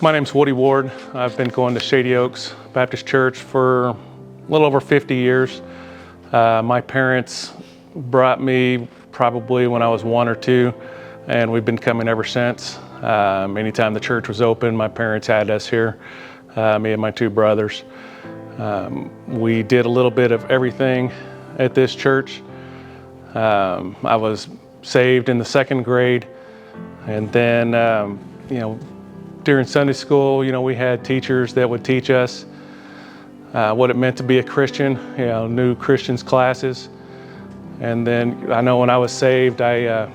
My name's Woody Ward. I've been going to Shady Oaks Baptist Church for a little over 50 years. My parents brought me probably when I was 1 or 2, and we've been coming ever since. Anytime the church was open, my parents had us here, me and my 2 brothers. We did a little bit of everything at this church. I was saved in the 2nd grade, and then during Sunday school, we had teachers that would teach us what it meant to be a Christian, new Christians classes. And then I know when I was saved, I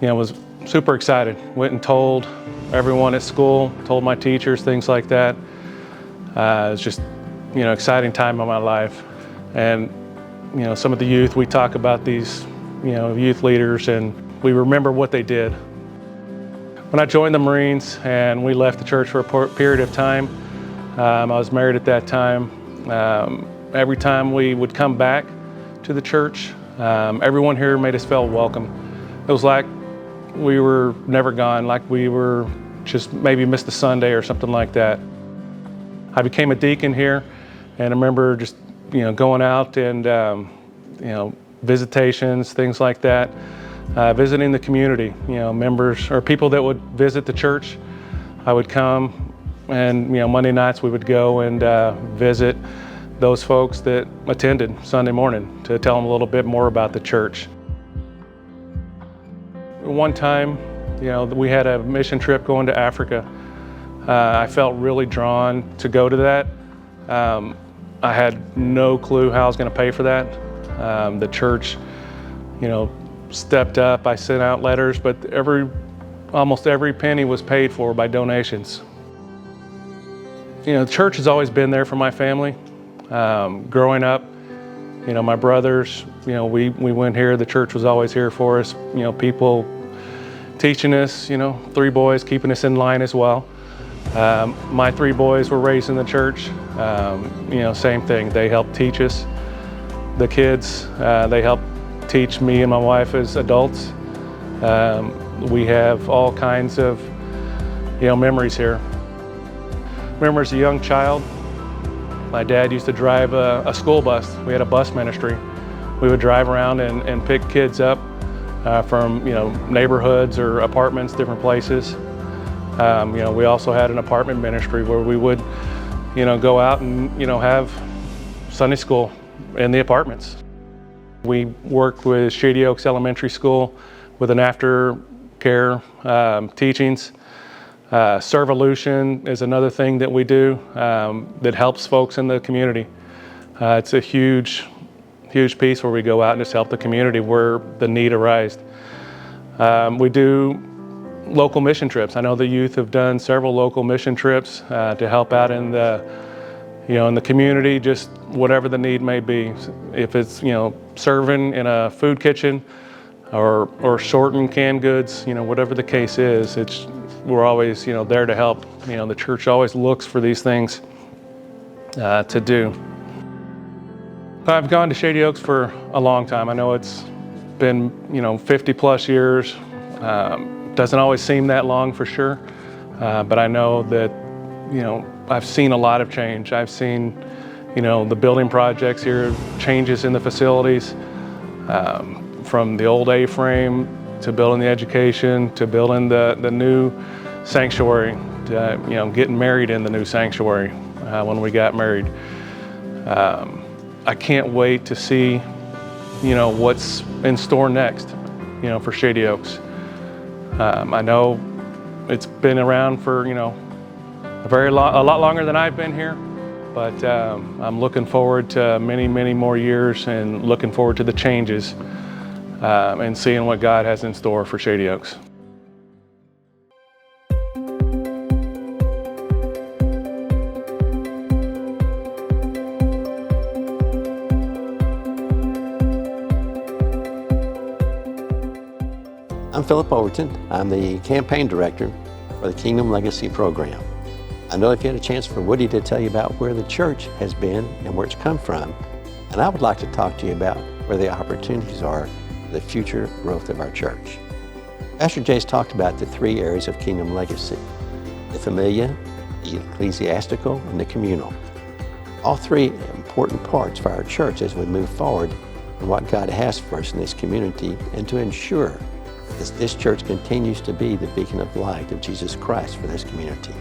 was super excited. Went and told everyone at school, told my teachers, things like that. It was just, exciting time of my life. And, some of the youth, we talk about these, youth leaders, and we remember what they did. When I joined the Marines and we left the church for a period of time, I was married at that time. Every time we would come back to the church, everyone here made us feel welcome. It was like we were never gone, like we were just maybe missed a Sunday or something like that. I became a deacon here, and I remember just going out and visitations, things like that. Visiting the community, members or people that would visit the church. I would come, and Monday nights we would go and visit those folks that attended Sunday morning to tell them a little bit more about the church. One time, we had a mission trip going to Africa. I felt really drawn to go to that. I had no clue how I was going to pay for that. The church, stepped up. I sent out letters, but almost every penny was paid for by donations. The church has always been there for my family. Growing up, my brothers, we went here. The church was always here for us. People teaching us, 3 boys, keeping us in line as well. My 3 boys were raised in the church. Same thing. They helped teach us. The kids, they helped teach me and my wife as adults. We have all kinds of memories here. Remember as a young child, my dad used to drive a school bus. We had a bus ministry. We would drive around and pick kids up from neighborhoods or apartments, different places. We also had an apartment ministry where we would go out and have Sunday school in the apartments. We worked with Shady Oaks Elementary School with an aftercare teachings. Servolution is another thing that we do that helps folks in the community. It's a huge piece where we go out and just help the community where the need arises. We do local mission trips. I know the youth have done several local mission trips to help out in the in the community, just whatever the need may be. If it's, serving in a food kitchen or sorting canned goods, whatever the case is, we're always, there to help. The church always looks for these things to do. I've gone to Shady Oaks for a long time. I know it's been, 50 plus years. Doesn't always seem that long for sure, but I know that, I've seen a lot of change. I've seen, the building projects here, changes in the facilities, from the old A-frame to building the education to building the new sanctuary, to, getting married in the new sanctuary when we got married. I can't wait to see, what's in store next, for Shady Oaks. I know it's been around for, a lot longer than I've been here, but I'm looking forward to many, many more years and looking forward to the changes and seeing what God has in store for Shady Oaks. I'm Philip Overton. I'm the campaign director for the Kingdom Legacy program. I know if you had a chance for Woody to tell you about where the church has been and where it's come from, and I would like to talk to you about where the opportunities are for the future growth of our church. Pastor Jay's talked about the 3 areas of Kingdom Legacy. the familiar, the ecclesiastical, and the communal. All three important parts for our church as we move forward in what God has for us in this community and to ensure that this church continues to be the beacon of light of Jesus Christ for this community.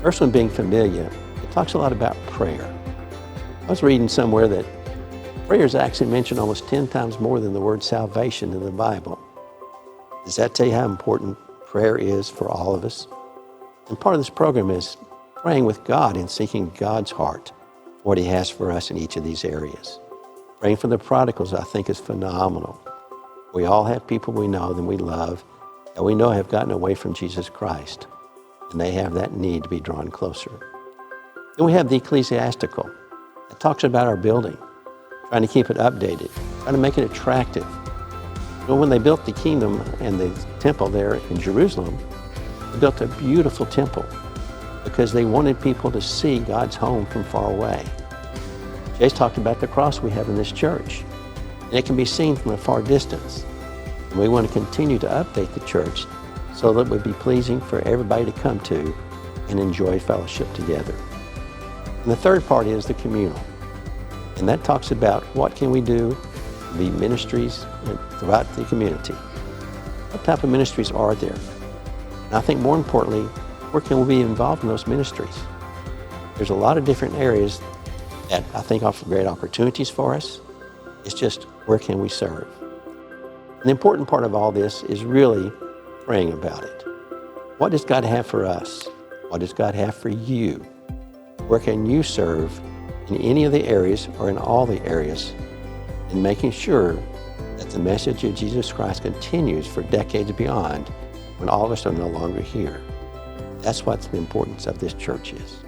First one being familiar, it talks a lot about prayer. I was reading somewhere that prayer is actually mentioned almost 10 times more than the word salvation in the Bible. Does that tell you how important prayer is for all of us? And part of this program is praying with God and seeking God's heart for what He has for us in each of these areas. Praying for the prodigals, I think, is phenomenal. We all have people we know that we love that we know have gotten away from Jesus Christ, and they have that need to be drawn closer. Then we have the ecclesiastical. It talks about our building, trying to keep it updated, trying to make it attractive. Well, when they built the kingdom and the temple there in Jerusalem, they built a beautiful temple because they wanted people to see God's home from far away. Jay's talked about the cross we have in this church, and it can be seen from a far distance. And we want to continue to update the church so that it would be pleasing for everybody to come to and enjoy fellowship together. And the third part is the communal. And that talks about what can we do to be ministries throughout the community. What type of ministries are there? And I think more importantly, where can we be involved in those ministries? There's a lot of different areas that I think offer great opportunities for us. It's just where can we serve? And the important part of all this is really praying about it. What does God have for us? What does God have for you? Where can you serve in any of the areas or in all the areas, and making sure that the message of Jesus Christ continues for decades beyond when all of us are no longer here? That's what the importance of this church is.